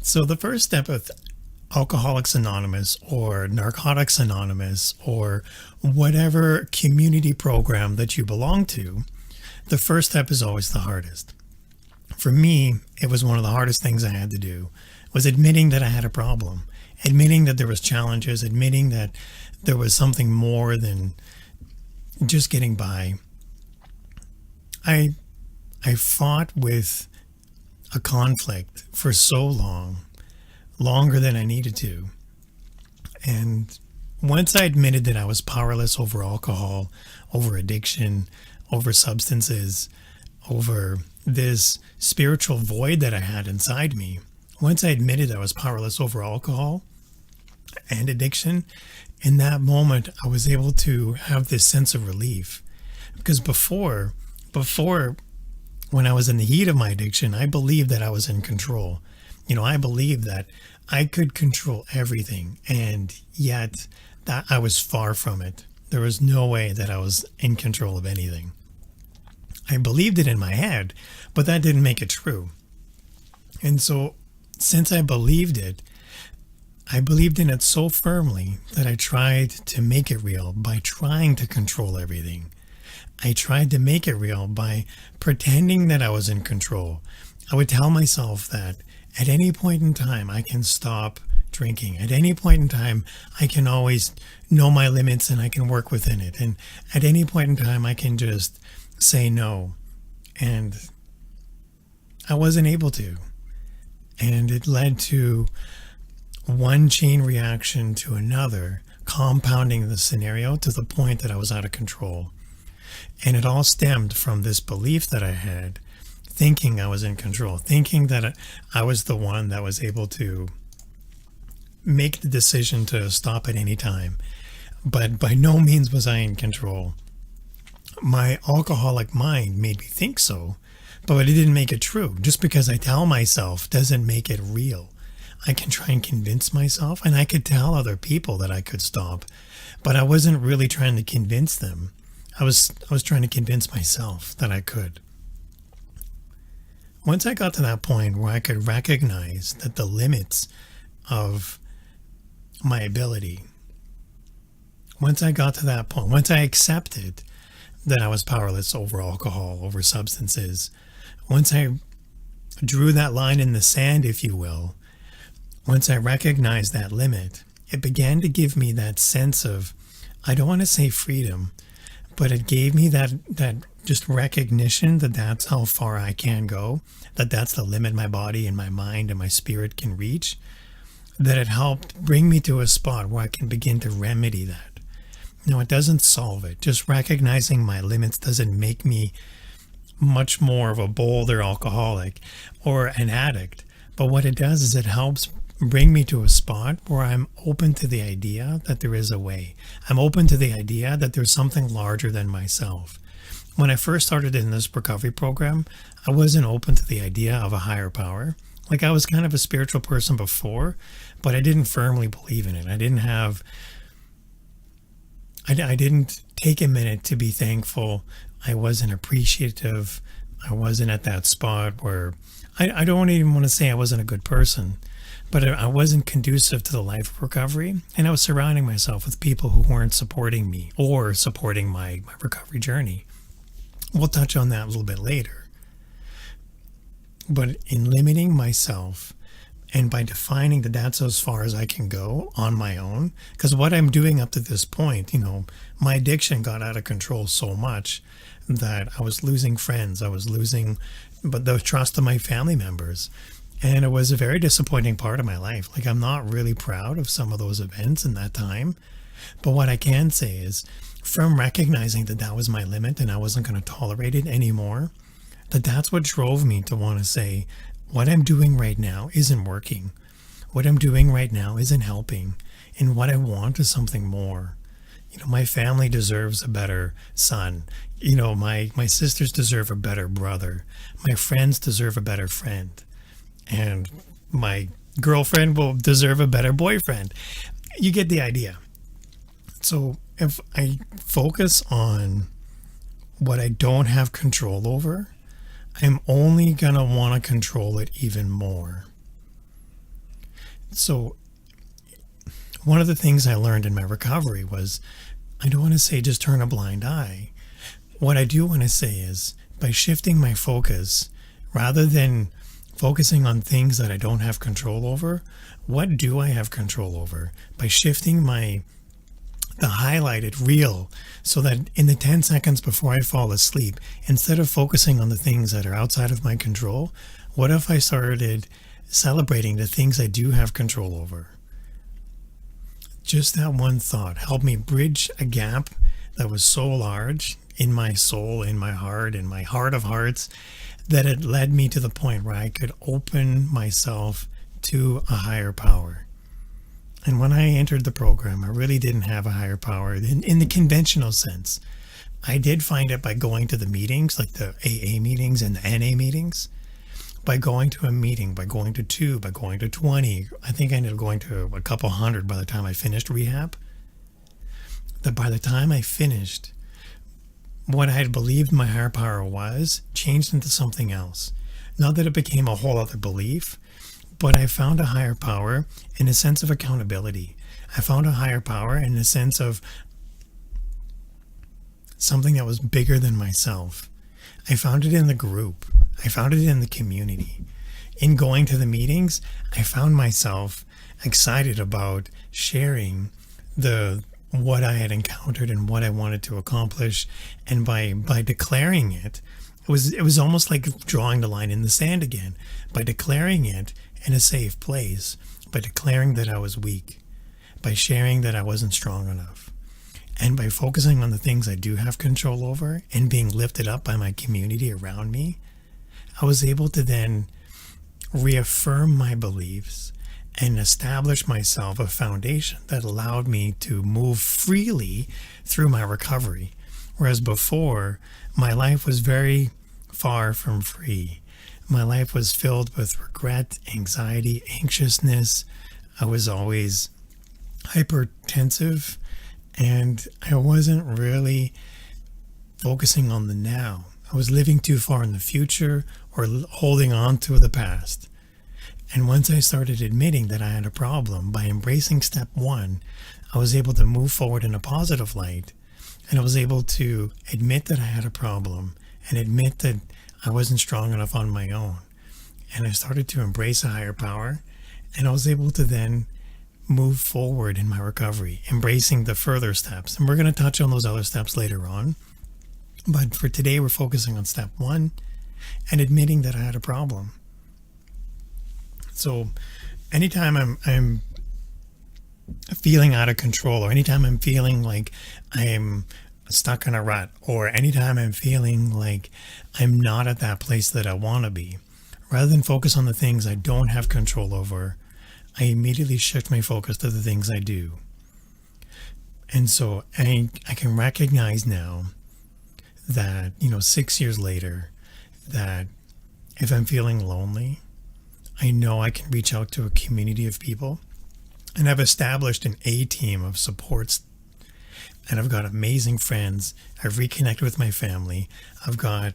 So the first step of Alcoholics Anonymous or Narcotics Anonymous or whatever community program that you belong to, the first step is always the hardest. For me, it was one of the hardest things I had to do, was admitting that I had a problem, admitting that there was challenges, admitting that there was something more than just getting by. I fought with a conflict for so long, longer than I needed to. And once I admitted that I was powerless over alcohol, over addiction, over substances, over this spiritual void that I had inside me, once I admitted I was powerless over alcohol and addiction, in that moment, I was able to have this sense of relief. Because before, when I was in the heat of my addiction, I believed that I was in control. I believed that I could control everything, and yet that I was far from it. There was no way that I was in control of anything. I believed it in my head, but that didn't make it true. And so, since I believed it, I believed in it so firmly that I tried to make it real by trying to control everything. I tried to make it real by pretending that I was in control. I would tell myself that at any point in time, I can stop drinking. At any point in time, I can always know my limits and I can work within it. And at any point in time, I can just say no. And I wasn't able to. And it led to one chain reaction to another, compounding the scenario to the point that I was out of control. And it all stemmed from this belief that I had, thinking I was in control, thinking that I was the one that was able to make the decision to stop at any time. But by no means was I in control. My alcoholic mind made me think so, but it didn't make it true. Just because I tell myself doesn't make it real. I can try and convince myself, and I could tell other people that I could stop, but I wasn't really trying to convince them. I was trying to convince myself that I could. Once I got to that point where I could recognize that the limits of my ability, once I got to that point, once I accepted that I was powerless over alcohol, over substances, once I drew that line in the sand, if you will, once I recognized that limit, it began to give me that sense of, I don't want to say freedom, but it gave me that just recognition that that's how far I can go, that that's the limit my body and my mind and my spirit can reach, that it helped bring me to a spot where I can begin to remedy that. Now, it doesn't solve it. Just recognizing my limits doesn't make me much more of a bolder alcoholic or an addict. But what it does is it helps bring me to a spot where I'm open to the idea that there is a way. I'm open to the idea that there's something larger than myself. When I first started in this recovery program, I wasn't open to the idea of a higher power. Like, I was kind of a spiritual person before, but I didn't firmly believe in it. I didn't take a minute to be thankful. I wasn't appreciative. I wasn't at that spot where I don't even want to say I wasn't a good person, but I wasn't conducive to the life of recovery. And I was surrounding myself with people who weren't supporting me or supporting my recovery journey. We'll touch on that a little bit later. But in limiting myself and by defining that that's as far as I can go on my own, because what I'm doing up to this point, my addiction got out of control so much that I was losing friends. I was losing the trust of my family members. And it was a very disappointing part of my life. Like, I'm not really proud of some of those events in that time. But what I can say is, from recognizing that that was my limit and I wasn't going to tolerate it anymore, that's what drove me to want to say, what I'm doing right now isn't working. What I'm doing right now isn't helping. And what I want is something more. My family deserves a better son. My sisters deserve a better brother. My friends deserve a better friend. And my girlfriend will deserve a better boyfriend. You get the idea. So if I focus on what I don't have control over, I'm only going to want to control it even more. So one of the things I learned in my recovery was I don't want to say just turn a blind eye. What I do want to say is by shifting my focus, rather than focusing on things that I don't have control over, what do I have control over? By shifting the highlighted reel so that in the 10 seconds before I fall asleep, instead of focusing on the things that are outside of my control, what if I started celebrating the things I do have control over? Just that one thought helped me bridge a gap that was so large in my soul, in my heart of hearts, that it led me to the point where I could open myself to a higher power. And when I entered the program, I really didn't have a higher power in the conventional sense. I did find it by going to the meetings, like the AA meetings and the NA meetings. By going to a meeting, by going to 2, by going to 20. I think I ended up going to a couple hundred by the time I finished rehab. That by the time I finished, what I had believed my higher power was changed into something else. Not that it became a whole other belief, but I found a higher power in a sense of accountability. I found a higher power in a sense of something that was bigger than myself. I found it in the group. I found it in the community. In going to the meetings, I found myself excited about sharing what I had encountered and what I wanted to accomplish. And by declaring it, it was almost like drawing the line in the sand again. By declaring it in a safe place, by declaring that I was weak, by sharing that I wasn't strong enough, and by focusing on the things I do have control over and being lifted up by my community around me, I was able to then reaffirm my beliefs and establish myself a foundation that allowed me to move freely through my recovery. Whereas before, my life was very far from free. My life was filled with regret, anxiety, anxiousness. I was always hypertensive, and I wasn't really focusing on the now. I was living too far in the future or holding on to the past. And once I started admitting that I had a problem, by embracing step 1, I was able to move forward in a positive light. And I was able to admit that I had a problem and admit that I wasn't strong enough on my own. And I started to embrace a higher power, and I was able to then move forward in my recovery, embracing the further steps. And we're going to touch on those other steps later on. But for today, we're focusing on step 1 and admitting that I had a problem. So anytime I'm feeling out of control, or anytime I'm feeling like I'm stuck in a rut, or anytime I'm feeling like I'm not at that place that I want to be, rather than focus on the things I don't have control over, I immediately shift my focus to the things I do. And so I can recognize now that, 6 years later, that if I'm feeling lonely, I know I can reach out to a community of people. And I've established an A team of supports. And I've got amazing friends. I've reconnected with my family. I've got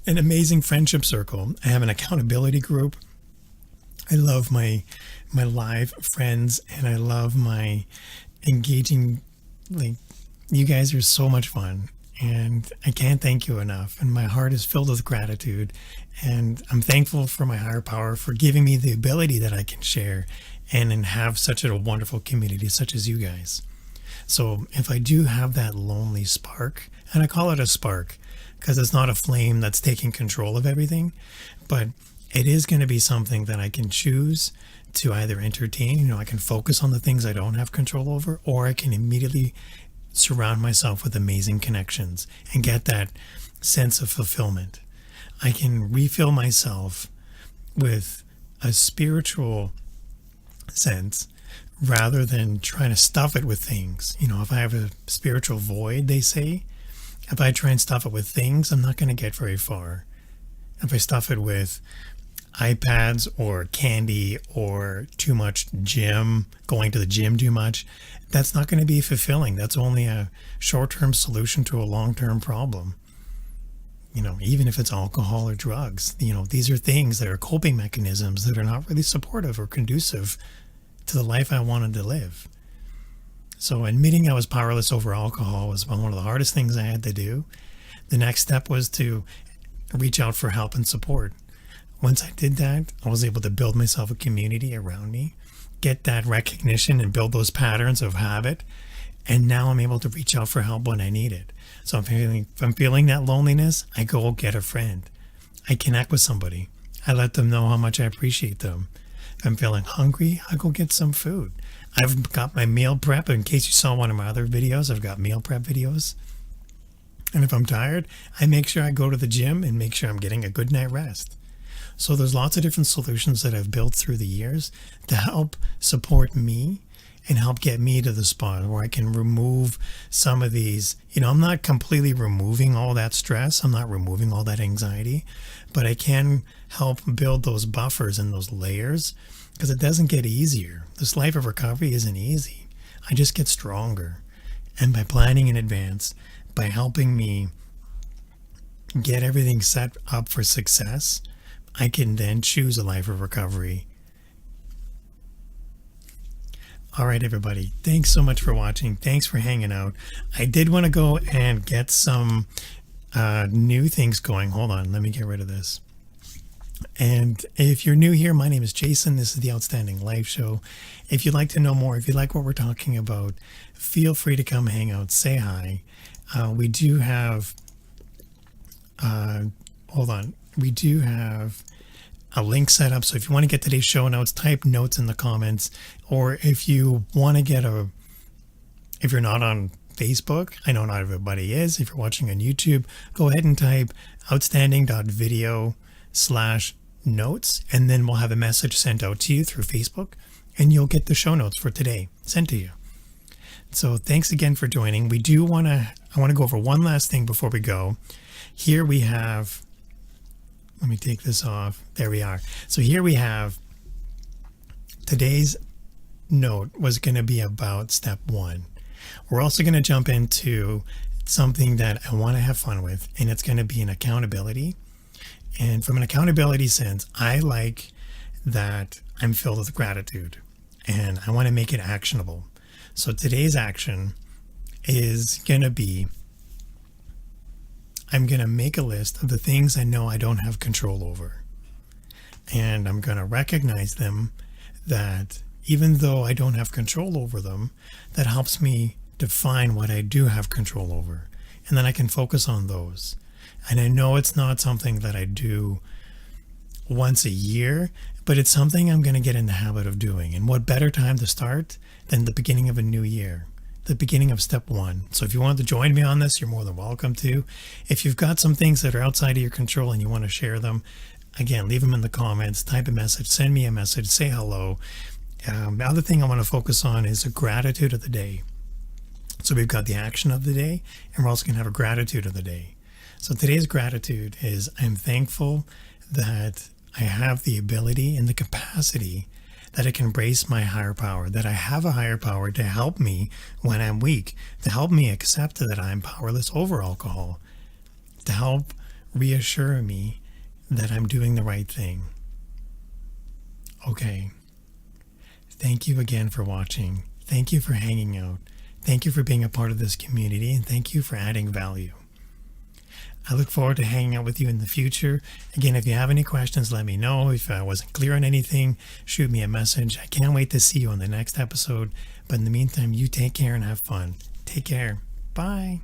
an amazing friendship circle. I have an accountability group. I love my live friends, and I love my engaging, you guys are so much fun. And I can't thank you enough. And my heart is filled with gratitude. And I'm thankful for my higher power for giving me the ability that I can share and have such a wonderful community such as you guys. So if I do have that lonely spark, and I call it a spark because it's not a flame that's taking control of everything, but it is going to be something that I can choose to either entertain, I can focus on the things I don't have control over, or I can immediately surround myself with amazing connections and get that sense of fulfillment. I can refill myself with a spiritual sense rather than trying to stuff it with things. If I have a spiritual void, they say, if I try and stuff it with things, I'm not going to get very far. If I stuff it with iPads or candy or too much gym, going to the gym too much, that's not going to be fulfilling. That's only a short-term solution to a long-term problem. even if it's alcohol or drugs, these are things that are coping mechanisms that are not really supportive or conducive to the life I wanted to live. So admitting I was powerless over alcohol was one of the hardest things I had to do. The next step was to reach out for help and support. Once I did that, I was able to build myself a community around me, get that recognition and build those patterns of habit. And now I'm able to reach out for help when I need it. So if I'm feeling that loneliness, I go get a friend. I connect with somebody. I let them know how much I appreciate them. If I'm feeling hungry, I go get some food. I've got my meal prep. In case you saw one of my other videos, I've got meal prep videos. And if I'm tired, I make sure I go to the gym and make sure I'm getting a good night rest. So there's lots of different solutions that I've built through the years to help support me and help get me to the spot where I can remove some of these. I'm not completely removing all that stress. I'm not removing all that anxiety, but I can help build those buffers and those layers, because it doesn't get easier. This life of recovery isn't easy. I just get stronger. And by planning in advance, by helping me get everything set up for success, I can then choose a life of recovery. All right, everybody. Thanks so much for watching. Thanks for hanging out. I did want to go and get some new things going. Hold on. Let me get rid of this. And if you're new here, my name is Jason. This is the Outstanding Life Show. If you'd like to know more, if you like what we're talking about, feel free to come hang out, say hi. We do have, hold on. We do have a link set up. So if you want to get today's show notes, type notes in the comments. Or if you want to get if you're not on Facebook, I know not everybody is. If you're watching on YouTube, go ahead and type outstanding.video/notes, and then we'll have a message sent out to you through Facebook, and you'll get the show notes for today sent to you. So thanks again for joining. I want to go over one last thing before we go. Here we have, let me take this off. There we are. So here we have today's note was going to be about step 1. We're also going to jump into something that I want to have fun with, and it's going to be an accountability. And from an accountability sense, I like that I'm filled with gratitude, and I want to make it actionable. So today's action is going to be, I'm going to make a list of the things I know I don't have control over. And I'm going to recognize them, that even though I don't have control over them, that helps me define what I do have control over. And then I can focus on those. And I know it's not something that I do once a year, but it's something I'm going to get in the habit of doing. And what better time to start than the beginning of a new year, the beginning of step 1. So if you want to join me on this, you're more than welcome to. If you've got some things that are outside of your control and you want to share them, again, leave them in the comments, type a message, send me a message, say hello. The other thing I want to focus on is a gratitude of the day. So we've got the action of the day, and we're also going to have a gratitude of the day. So today's gratitude is, I'm thankful that I have the ability and the capacity that I can embrace my higher power, that I have a higher power to help me when I'm weak, to help me accept that I'm powerless over alcohol, to help reassure me that I'm doing the right thing. Okay. Thank you again for watching. Thank you for hanging out. Thank you for being a part of this community, and thank you for adding value. I look forward to hanging out with you in the future. Again, if you have any questions, let me know. If I wasn't clear on anything, shoot me a message. I can't wait to see you on the next episode. But in the meantime, you take care and have fun. Take care. Bye.